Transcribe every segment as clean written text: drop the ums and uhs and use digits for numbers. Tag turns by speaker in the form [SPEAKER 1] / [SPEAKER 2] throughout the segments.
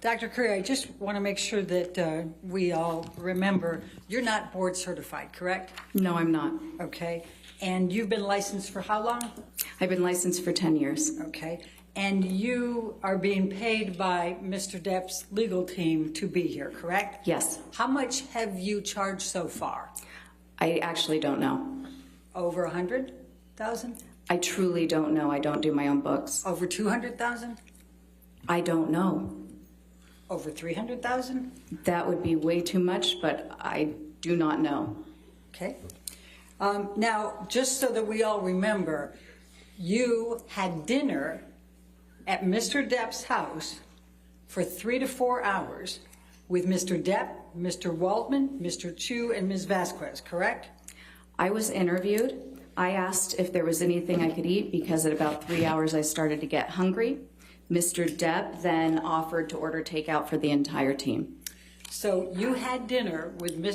[SPEAKER 1] Dr. Curry, I just want to make sure that we all remember, you're not board certified, correct?
[SPEAKER 2] No, I'm not.
[SPEAKER 1] Okay. And you've been licensed for how long?
[SPEAKER 2] I've been licensed for 10 years.
[SPEAKER 1] Okay. And you are being paid by Mr. Depp's legal team to be here, correct?
[SPEAKER 2] Yes.
[SPEAKER 1] How much have you charged so far?
[SPEAKER 2] I actually don't know.
[SPEAKER 1] Over 100,000?
[SPEAKER 2] I truly don't know. I don't do my own books.
[SPEAKER 1] Over 200,000?
[SPEAKER 2] I don't know.
[SPEAKER 1] Over 300,000?
[SPEAKER 2] That would be way too much, but I do not know.
[SPEAKER 1] Okay. Now, just so that we all remember, you had dinner at Mr. Depp's house for 3 to 4 hours with Mr. Depp, Mr. Waldman, Mr. Chu, and Ms. Vasquez, correct?
[SPEAKER 2] I was interviewed. I asked if there was anything I could eat because at about 3 hours I started to get hungry. Mr. Depp then offered to order takeout for the entire team.
[SPEAKER 1] So you had dinner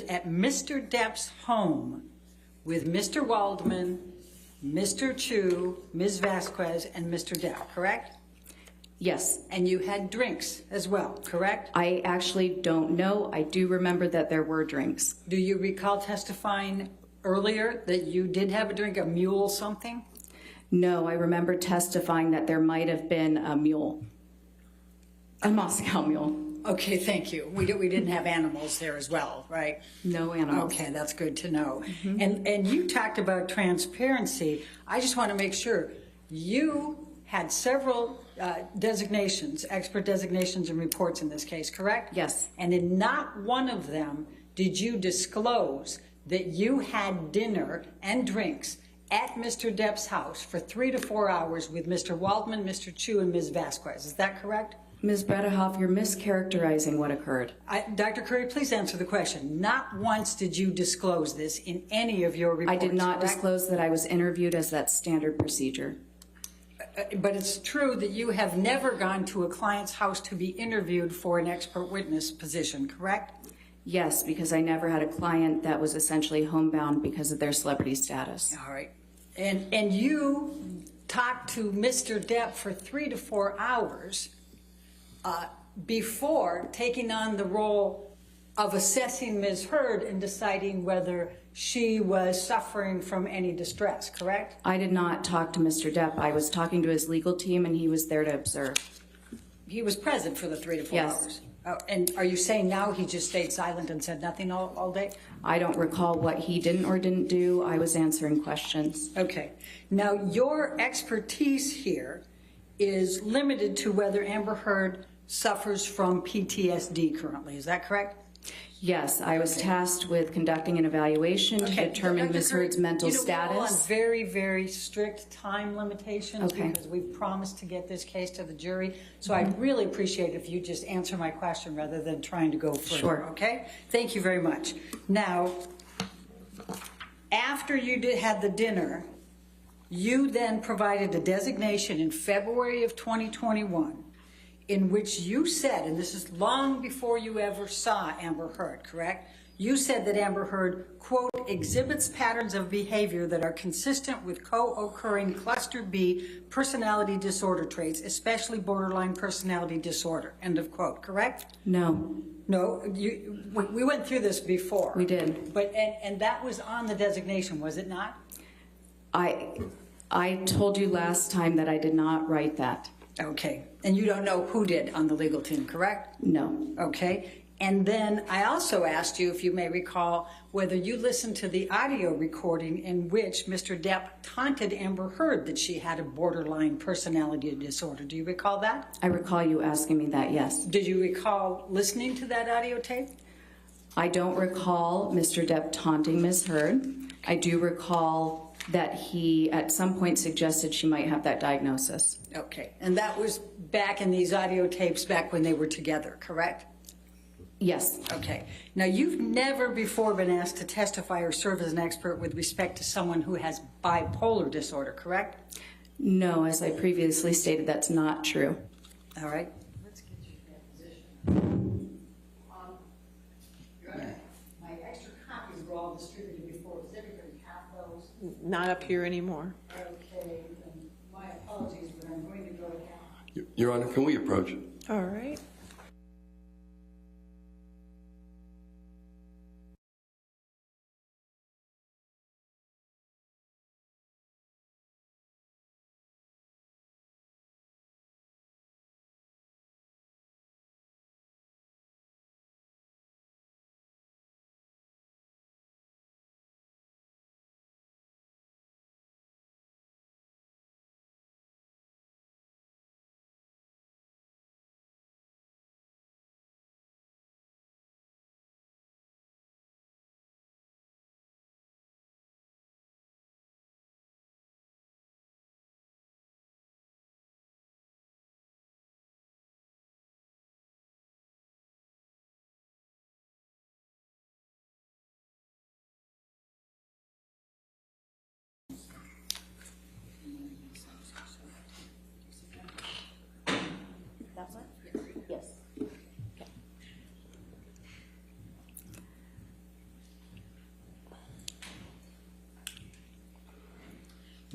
[SPEAKER 1] at Mr. Depp's home with Mr. Waldman, Mr. Chu, Ms. Vasquez, and Mr. Depp, correct?
[SPEAKER 2] Yes.
[SPEAKER 1] And you had drinks as well, correct?
[SPEAKER 2] I actually don't know. I do remember that there were drinks.
[SPEAKER 1] Do you recall testifying earlier that you did have a drink, a mule something?
[SPEAKER 2] No, I remember testifying that there might have been a mule, a Moscow mule.
[SPEAKER 1] Okay, thank you. We didn't have animals there as well, right?
[SPEAKER 2] No animals.
[SPEAKER 1] Okay, that's good to know. And you talked about transparency. I just want to make sure you had several designations, expert designations and reports in this case, correct?
[SPEAKER 2] Yes.
[SPEAKER 1] And in not one of them did you disclose that you had dinner and drinks at Mr. Depp's house for 3 to 4 hours with Mr. Waldman, Mr. Chu, and Ms. Vasquez. Is that correct?
[SPEAKER 2] Ms. Bredehoff, you're mischaracterizing what occurred.
[SPEAKER 1] Dr. Curry, please answer the question. Not once did you disclose this in any of your reports,
[SPEAKER 2] I did not
[SPEAKER 1] correct?
[SPEAKER 2] disclose that I was interviewed as that standard procedure.
[SPEAKER 1] But it's true that you have never gone to a client's house to be interviewed for an expert witness position, correct?
[SPEAKER 2] Yes, because I never had a client that was essentially homebound because of their celebrity status.
[SPEAKER 1] All right. And you talked to Mr. Depp for 3 to 4 hours before taking on the role of assessing Ms. Heard and deciding whether she was suffering from any distress, correct?
[SPEAKER 2] I did not talk to Mr. Depp. I was talking to his legal team, and he was there to observe.
[SPEAKER 1] He was present for the 3 to 4
[SPEAKER 2] Yes.
[SPEAKER 1] hours? Oh, and are you saying now he just stayed silent and said nothing all day?
[SPEAKER 2] I don't recall what he didn't or didn't do. I was answering questions.
[SPEAKER 1] Okay. Now, your expertise here is limited to whether Amber Heard suffers from PTSD currently. Is that correct?
[SPEAKER 2] Yes, I was tasked with conducting an evaluation to determine Ms. Heard's mental status.
[SPEAKER 1] We're all on very, very strict time limitations
[SPEAKER 2] Okay.
[SPEAKER 1] because we've promised to get this case to the jury. So I'd really appreciate if you just answer my question rather than trying to go further.
[SPEAKER 2] Sure.
[SPEAKER 1] Okay? Thank you very much. Now, after you had the dinner, you then provided a designation in February of 2021 in which you said, and this is long before you ever saw Amber Heard, correct? You said that Amber Heard, quote, exhibits patterns of behavior that are consistent with co-occurring cluster B personality disorder traits, especially borderline personality disorder, end of quote, correct?
[SPEAKER 2] No.
[SPEAKER 1] No, we went through this before.
[SPEAKER 2] We did.
[SPEAKER 1] But, and that was on the designation, was it not?
[SPEAKER 2] I told you last time that I did not write that.
[SPEAKER 1] Okay, and you don't know who did on the legal team, correct?
[SPEAKER 2] No.
[SPEAKER 1] Okay, and then I also asked you, if you may recall, whether you listened to the audio recording in which Mr. Depp taunted Amber Heard that she had a borderline personality disorder. Do you recall that?
[SPEAKER 2] I recall you asking me that, yes.
[SPEAKER 1] Did you recall listening to that audio tape?
[SPEAKER 2] I don't recall Mr. Depp taunting Ms. Heard. I do recall that he at some point suggested she might have that diagnosis.
[SPEAKER 1] Okay, and that was back in these audio tapes back when they were together, correct?
[SPEAKER 2] Yes.
[SPEAKER 1] Okay. Now, you've never before been asked to testify or serve as an expert with respect to someone who has bipolar disorder, correct?
[SPEAKER 2] No, as I previously stated, that's not true.
[SPEAKER 1] All right. Let's get you in that position. Your Honor, my extra copies were all distributed before. Does everybody have those?
[SPEAKER 3] Not up here anymore.
[SPEAKER 1] Okay. And my apologies, but I'm going to go ahead.
[SPEAKER 4] Your Honor, can we approach?
[SPEAKER 3] All right.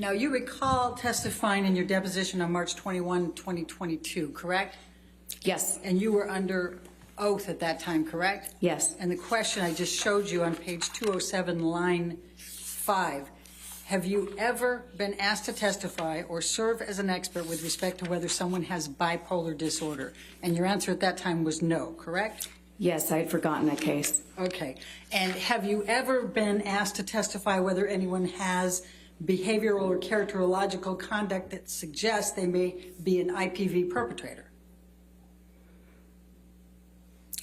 [SPEAKER 1] Now, you recall testifying in your deposition on March 21, 2022, correct?
[SPEAKER 2] Yes.
[SPEAKER 1] And you were under oath at that time, correct?
[SPEAKER 2] Yes.
[SPEAKER 1] And the question I just showed you on page 207, line 5, have you ever been asked to testify or serve as an expert with respect to whether someone has bipolar disorder? And your answer at that time was no, correct?
[SPEAKER 2] Yes, I had forgotten that case.
[SPEAKER 1] Okay. And have you ever been asked to testify whether anyone has behavioral or characterological conduct that suggests they may be an IPV perpetrator?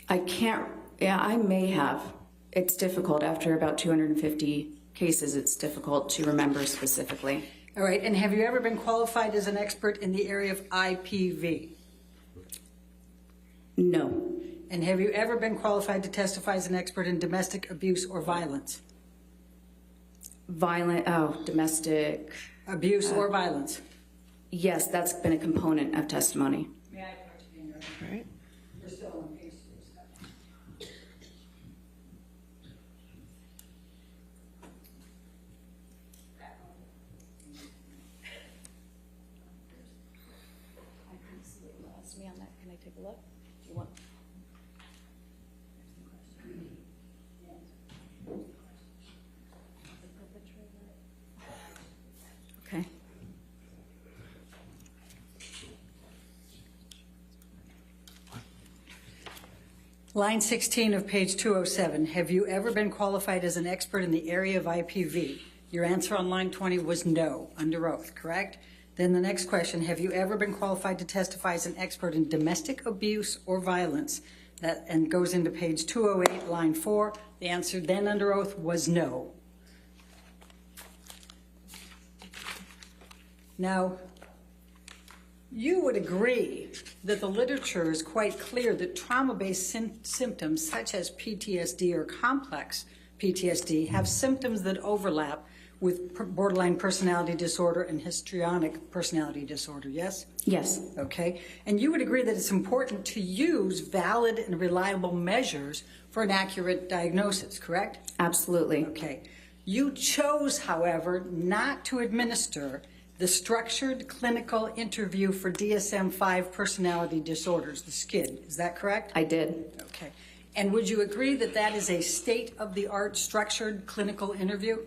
[SPEAKER 2] I can't, yeah, I may have. It's difficult. After about 250 cases, it's difficult to remember specifically.
[SPEAKER 1] All right. And have you ever been qualified as an expert in the area of IPV?
[SPEAKER 2] No.
[SPEAKER 1] And have you ever been qualified to testify as an expert in domestic abuse or violence?
[SPEAKER 2] Domestic.
[SPEAKER 1] Abuse or violence?
[SPEAKER 2] Yes, that's been a component of testimony.
[SPEAKER 1] May I approach the interview?
[SPEAKER 3] All right.
[SPEAKER 1] We're still on page 207.
[SPEAKER 2] I can see what you asked me on that. Can I take a look? You want? Okay.
[SPEAKER 1] Line 16 of page 207, have you ever been qualified as an expert in the area of IPV? Your answer on line 20 was no, under oath, correct? Then the next question, have you ever been qualified to testify as an expert in domestic abuse or violence? That and goes into page 208, line 4. The answer then under oath was no. Now, you would agree that the literature is quite clear that trauma-based symptoms such as PTSD or complex PTSD have symptoms that overlap with borderline personality disorder and histrionic personality disorder, yes?
[SPEAKER 2] Yes.
[SPEAKER 1] Okay. And you would agree that it's important to use valid and reliable measures for an accurate diagnosis, correct?
[SPEAKER 2] Absolutely.
[SPEAKER 1] Okay. You chose, however, not to administer the structured clinical interview for DSM-5 personality disorders, the SCID. Is that correct?
[SPEAKER 2] I did.
[SPEAKER 1] Okay. And would you agree that that is a state-of-the-art structured clinical interview?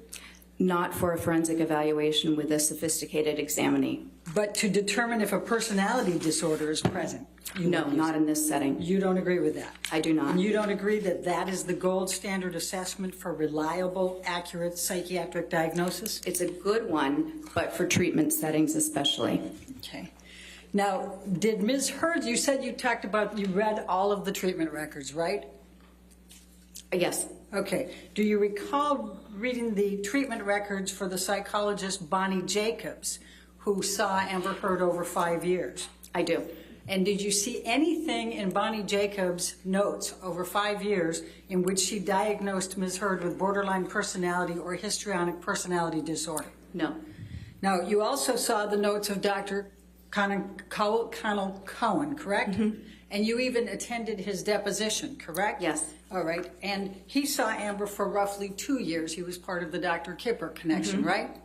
[SPEAKER 2] Not for a forensic evaluation with a sophisticated examinee.
[SPEAKER 1] But to determine if a personality disorder is present?
[SPEAKER 2] No, not in this setting.
[SPEAKER 1] You don't agree with that?
[SPEAKER 2] I do not.
[SPEAKER 1] And you don't agree that that is the gold standard assessment for reliable, accurate psychiatric diagnosis?
[SPEAKER 2] It's a good one, but for treatment settings especially.
[SPEAKER 1] Okay. Now, did Ms. Hurd, you said you talked about, you read all of the treatment records, right?
[SPEAKER 2] Yes.
[SPEAKER 1] Okay. Do you recall reading the treatment records for the psychologist Bonnie Jacobs, who saw Amber Heard over 5 years?
[SPEAKER 2] I do.
[SPEAKER 1] And did you see anything in Bonnie Jacobs' notes over 5 years in which she diagnosed Ms. Heard with borderline personality or histrionic personality disorder?
[SPEAKER 2] No.
[SPEAKER 1] Now, you also saw the notes of Dr. Connell Cohen, correct? Mm-hmm. And you even attended his deposition, correct?
[SPEAKER 2] Yes.
[SPEAKER 1] All right. And he saw Amber for roughly 2 years. He was part of the Dr. Kipper connection,
[SPEAKER 2] Mm-hmm.
[SPEAKER 1] right?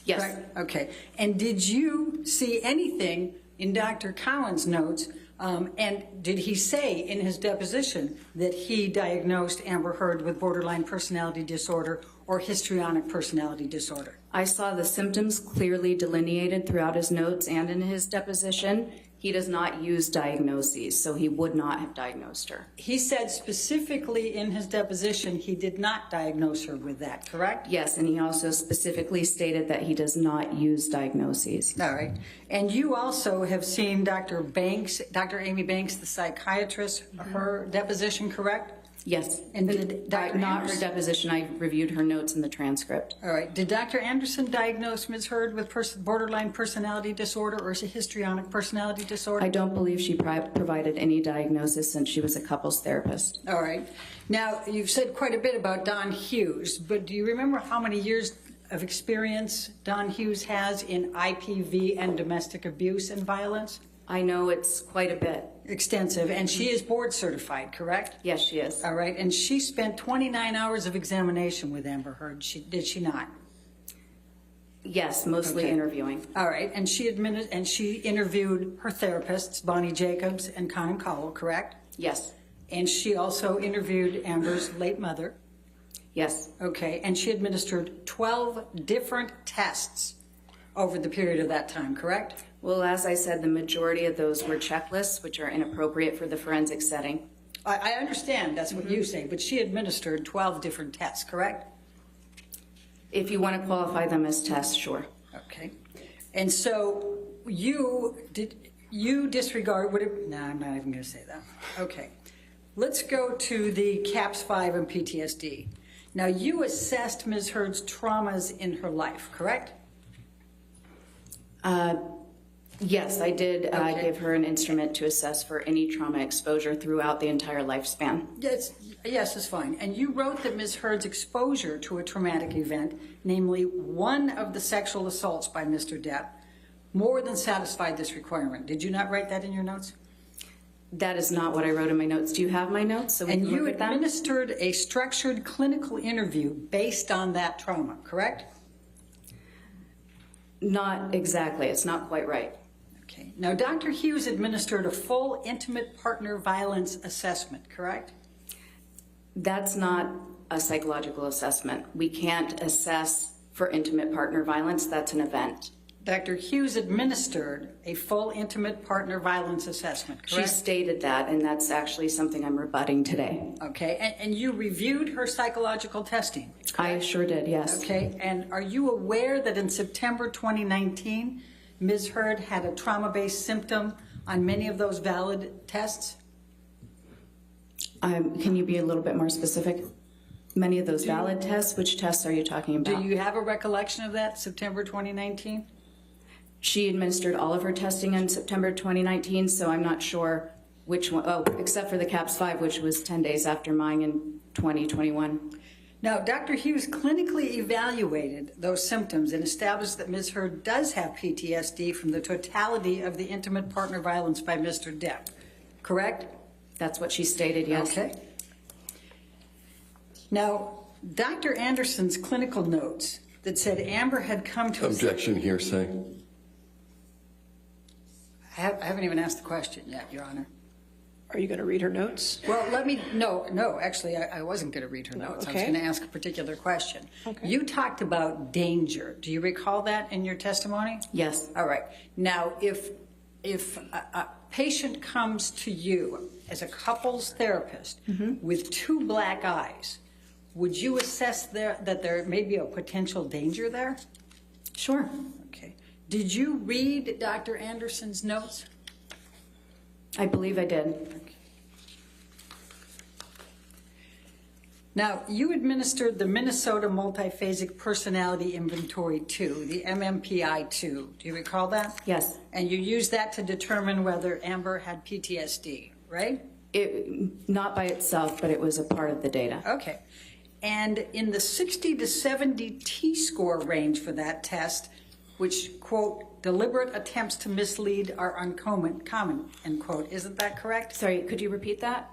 [SPEAKER 2] Yes.
[SPEAKER 1] Correct? Okay. And did you see anything in Dr. Cowan's notes, and did he say in his deposition that he diagnosed Amber Heard with borderline personality disorder or histrionic personality disorder?
[SPEAKER 2] I saw the symptoms clearly delineated throughout his notes and in his deposition. He does not use diagnoses, so he would not have diagnosed her.
[SPEAKER 1] He said specifically in his deposition he did not diagnose her with that, correct?
[SPEAKER 2] Yes, and he also specifically stated that he does not use diagnoses.
[SPEAKER 1] All right. And you also have seen Dr. Banks, Dr. Amy Banks, the psychiatrist, her deposition, correct?
[SPEAKER 2] Yes.
[SPEAKER 1] And did Dr.
[SPEAKER 2] Not her
[SPEAKER 1] Anderson,
[SPEAKER 2] deposition. I reviewed her notes in the transcript.
[SPEAKER 1] all right. Did Dr. Anderson diagnose Ms. Heard with borderline personality disorder or histrionic personality disorder?
[SPEAKER 2] I don't believe she provided any diagnosis since she was a couples therapist.
[SPEAKER 1] All right. Now, you've said quite a bit about Don Hughes, but do you remember how many years of experience Don Hughes has in IPV and domestic abuse and violence?
[SPEAKER 2] I know it's quite a bit.
[SPEAKER 1] Extensive. And she is board certified, correct?
[SPEAKER 2] Yes, she is.
[SPEAKER 1] All right. And she spent 29 hours of examination with Amber Heard. Did she not?
[SPEAKER 2] Yes, mostly
[SPEAKER 1] Okay.
[SPEAKER 2] interviewing.
[SPEAKER 1] All right, and she interviewed her therapists, Bonnie Jacobs and Conan Cowell, correct?
[SPEAKER 2] Yes.
[SPEAKER 1] And she also interviewed Amber's late mother.
[SPEAKER 2] Yes.
[SPEAKER 1] Okay, and she administered 12 different tests over the period of that time, correct?
[SPEAKER 2] Well, as I said, the majority of those were checklists, which are inappropriate for the forensic setting.
[SPEAKER 1] I understand that's what you say, but she administered 12 different tests, correct?
[SPEAKER 2] If you want to qualify them as tests, sure.
[SPEAKER 1] Okay. And so you disregard what it, no, I'm not even going to say that. Okay. Let's go to the CAPS-5 and PTSD. Now, you assessed Ms. Heard's traumas in her life, correct?
[SPEAKER 2] Yes, I did
[SPEAKER 1] Okay.
[SPEAKER 2] give her an instrument to assess for any trauma exposure throughout the entire lifespan.
[SPEAKER 1] Yes, it's fine. And you wrote that Ms. Heard's exposure to a traumatic event, namely one of the sexual assaults by Mr. Depp, more than satisfied this requirement. Did you not write that in your notes?
[SPEAKER 2] That is not what I wrote in my notes. Do you have my notes so we
[SPEAKER 1] And
[SPEAKER 2] can
[SPEAKER 1] you
[SPEAKER 2] look at them?
[SPEAKER 1] administered a structured clinical interview based on that trauma, correct?
[SPEAKER 2] Not exactly. It's not quite right.
[SPEAKER 1] Okay. Now, Dr. Hughes administered a full intimate partner violence assessment, correct?
[SPEAKER 2] That's not a psychological assessment. We can't assess for intimate partner violence. That's an event.
[SPEAKER 1] Dr. Hughes administered a full intimate partner violence assessment,
[SPEAKER 2] She
[SPEAKER 1] correct?
[SPEAKER 2] stated that, and that's actually something I'm rebutting today.
[SPEAKER 1] Okay, and you reviewed her psychological testing?
[SPEAKER 2] I sure did, yes.
[SPEAKER 1] Okay, and are you aware that in September 2019, Ms. Heard had a trauma-based symptom on many of those valid tests?
[SPEAKER 2] Can you be a little bit more specific? Many of those valid tests, which tests are you talking
[SPEAKER 1] Do
[SPEAKER 2] about?
[SPEAKER 1] you have a recollection of that, September 2019?
[SPEAKER 2] She administered all of her testing in September 2019, so I'm not sure which one, oh, except for the CAPS-5, which was 10 days after mine in 2021.
[SPEAKER 1] Now, Dr. Hughes clinically evaluated those symptoms and established that Ms. Heard does have PTSD from the totality of the intimate partner violence by Mr. Depp, correct?
[SPEAKER 2] That's what she stated, yes.
[SPEAKER 1] Okay. Now, Dr. Anderson's clinical notes that said Amber had come to...
[SPEAKER 3] Objection, hearsay.
[SPEAKER 1] I haven't even asked the question yet, Your Honor.
[SPEAKER 4] Are you going to read her notes?
[SPEAKER 1] Well, no, actually, I wasn't going to read her notes. I was
[SPEAKER 4] Okay.
[SPEAKER 1] going to ask a particular question.
[SPEAKER 4] Okay.
[SPEAKER 1] You talked about danger. Do you recall that in your testimony?
[SPEAKER 2] Yes.
[SPEAKER 1] All right. Now, if a patient comes to you as a couples therapist with two black eyes, would you assess that there may be a potential danger there?
[SPEAKER 2] Sure.
[SPEAKER 1] Okay. Did you read Dr. Anderson's notes?
[SPEAKER 2] I believe I did.
[SPEAKER 1] Now, you administered the Minnesota Multiphasic Personality Inventory 2, the MMPI-2. Do you recall that?
[SPEAKER 2] Yes.
[SPEAKER 1] And you used that to determine whether Amber had PTSD, right?
[SPEAKER 2] Not by itself, but it was a part of the data.
[SPEAKER 1] Okay. And in the 60 to 70 T-score range for that test, which, quote, deliberate attempts to mislead are uncommon, end quote. Isn't that correct?
[SPEAKER 2] Sorry, could you repeat that?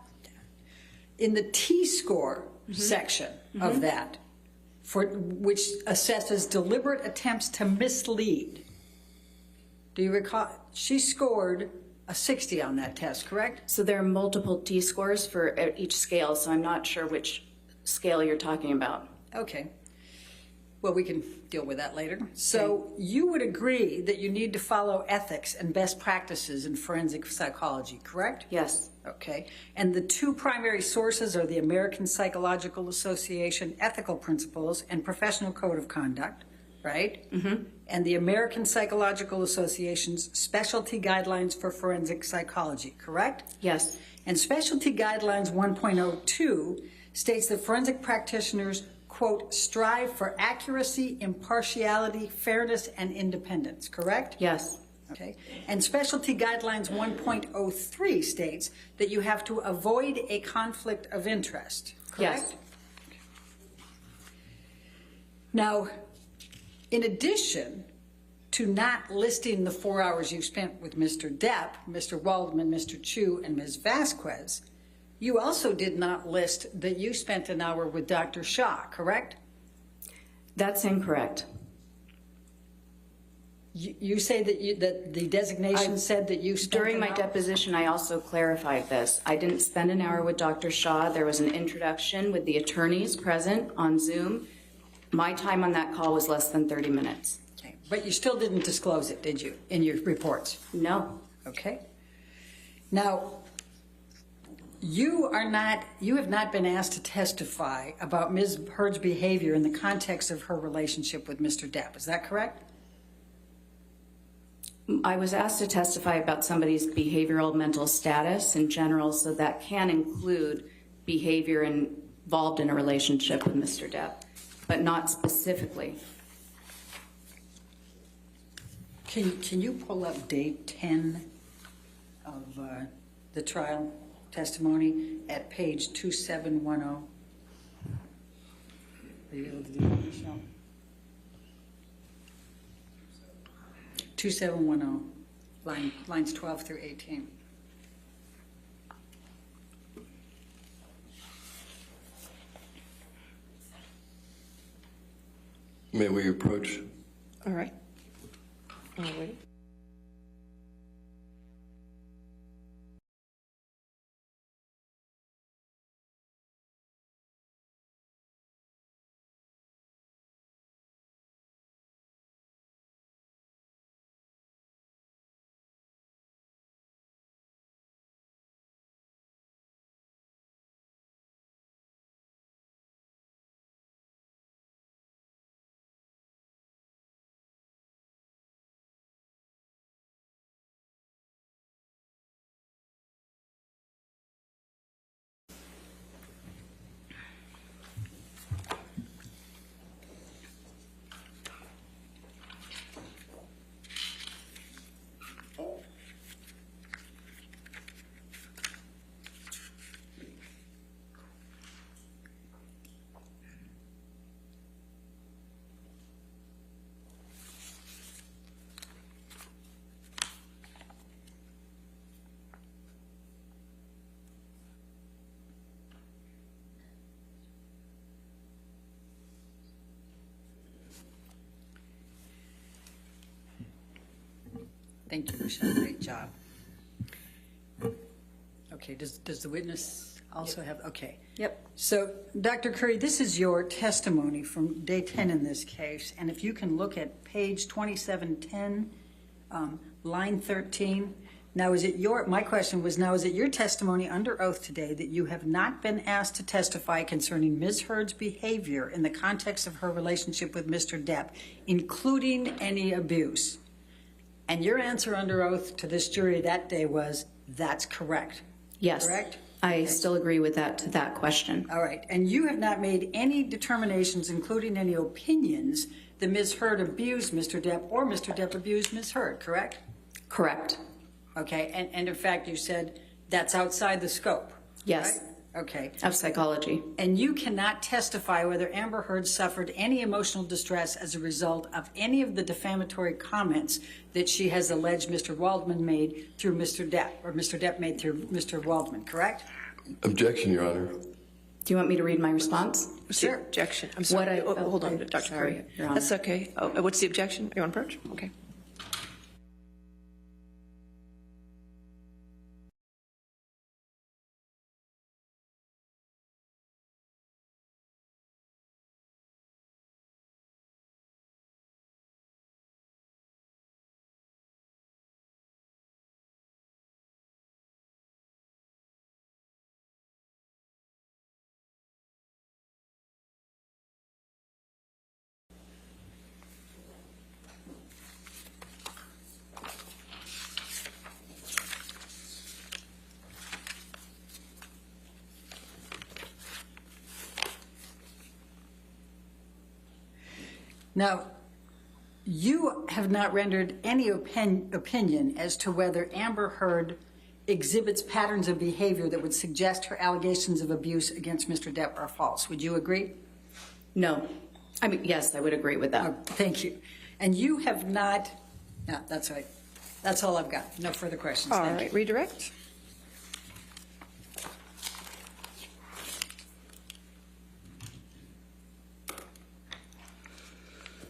[SPEAKER 1] In the T-score section of that, for which assesses deliberate attempts to mislead, do you recall? She scored a 60 on that test, correct?
[SPEAKER 2] So there are multiple T-scores for each scale, so I'm not sure which scale you're talking about.
[SPEAKER 1] Okay. Well, we can deal with that later. So you would agree that you need to follow ethics and best practices in forensic psychology, correct?
[SPEAKER 2] Yes.
[SPEAKER 1] Okay. And the two primary sources are the American Psychological Association Ethical Principles and Professional Code of Conduct, right? Mm-hmm. And the American Psychological Association's Specialty Guidelines for Forensic Psychology, correct?
[SPEAKER 2] Yes.
[SPEAKER 1] And Specialty Guidelines 1.02 states that forensic practitioners, quote, strive for accuracy, impartiality, fairness, and independence, correct?
[SPEAKER 2] Yes.
[SPEAKER 1] Okay. And Specialty Guidelines 1.03 states that you have to avoid a conflict of interest, correct?
[SPEAKER 2] Yes.
[SPEAKER 1] Now, in addition to not listing the 4 hours you spent with Mr. Depp, Mr. Waldman, Mr. Chu, and Ms. Vasquez, you also did not list that you spent an hour with Dr. Shah, correct?
[SPEAKER 2] That's incorrect.
[SPEAKER 1] You say that the designation said that you spent
[SPEAKER 2] During my
[SPEAKER 1] an hour?
[SPEAKER 2] deposition, I also clarified this. I didn't spend an hour with Dr. Shaw. There was an introduction with the attorneys present on Zoom. My time on that call was less than 30 minutes.
[SPEAKER 1] Okay. But you still didn't disclose it, did you, in your reports?
[SPEAKER 2] No.
[SPEAKER 1] Okay. Now, you have not been asked to testify about Ms. Heard's behavior in the context of her relationship with Mr. Depp. Is that correct?
[SPEAKER 2] I was asked to testify about somebody's behavioral mental status in general, so that can include behavior involved in a relationship with Mr. Depp, but not specifically.
[SPEAKER 1] Can you pull up day 10 of the trial testimony at page 2710? Are you able to do that, Michelle? 2710, lines 12 through 18.
[SPEAKER 3] May we approach?
[SPEAKER 4] All right. All right.
[SPEAKER 1] Thank you, Michelle. Great job. Okay, does the witness also have, okay.
[SPEAKER 2] Yep.
[SPEAKER 1] So, Dr. Curry, this is your testimony from day 10 in this case, and if you can look at page 2710, line 13. Now, my question was, now is it your testimony under oath today that you have not been asked to testify concerning Ms. Heard's behavior in the context of her relationship with Mr. Depp, including any abuse? And your answer under oath to this jury that day was, that's correct.
[SPEAKER 2] Yes.
[SPEAKER 1] Correct?
[SPEAKER 2] I still agree with that question.
[SPEAKER 1] All right. And you have not made any determinations, including any opinions, that Ms. Heard abused Mr. Depp or Mr. Depp abused Ms. Heard, correct?
[SPEAKER 2] Correct.
[SPEAKER 1] Okay. And in fact, you said that's outside the scope.
[SPEAKER 2] Yes.
[SPEAKER 1] Right? Okay.
[SPEAKER 2] Of psychology.
[SPEAKER 1] And you cannot testify whether Amber Heard suffered any emotional distress as a result of any of the defamatory comments that she has alleged Mr. Waldman made through Mr. Depp, or Mr. Depp made through Mr. Waldman, correct?
[SPEAKER 3] Objection, Your Honor.
[SPEAKER 2] Do you want me to read my response?
[SPEAKER 4] What's the objection? I'm sorry. Hold on, Dr.
[SPEAKER 2] Sorry,
[SPEAKER 4] Curry.
[SPEAKER 2] Your Honor.
[SPEAKER 4] That's okay. Oh, what's the objection? Are you on approach? Okay.
[SPEAKER 1] Now, you have not rendered any opinion as to whether Amber Heard exhibits patterns of behavior that would suggest her allegations of abuse against Mr. Depp are false. Would you agree?
[SPEAKER 2] No. I mean, yes, I would agree with that.
[SPEAKER 1] Oh, thank you. And you have not, no, that's right. That's all I've got. No further questions.
[SPEAKER 4] All
[SPEAKER 1] Thank
[SPEAKER 4] right.
[SPEAKER 1] you.
[SPEAKER 4] Redirect.